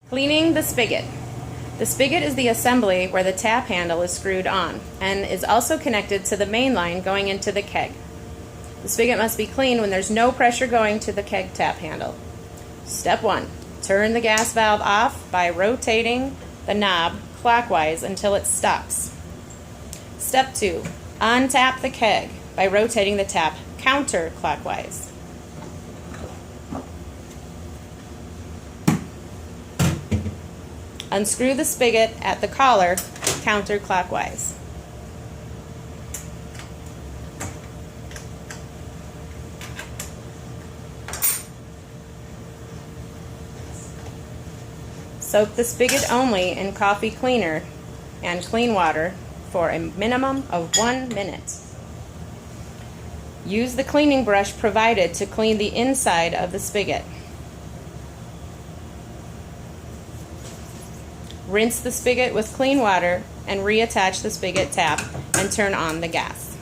Cleaning the spigot. The spigot is the assembly where the tap handle is screwed on and is also connected to the main line going into the keg. The spigot must be cleaned when there's no pressure going to the keg tap handle. Step 1. Turn the gas valve off by rotating the knob clockwise until it stops. Step 2. Untap the keg by rotating the tap counterclockwise. Unscrew the spigot at the collar counterclockwise. Soak the spigot only in coffee cleaner and clean water for a minimum of 1 minute. Use the cleaning brush provided to clean the inside of the spigot. Rinse the spigot with clean water and reattach the spigot tap and turn on the gas.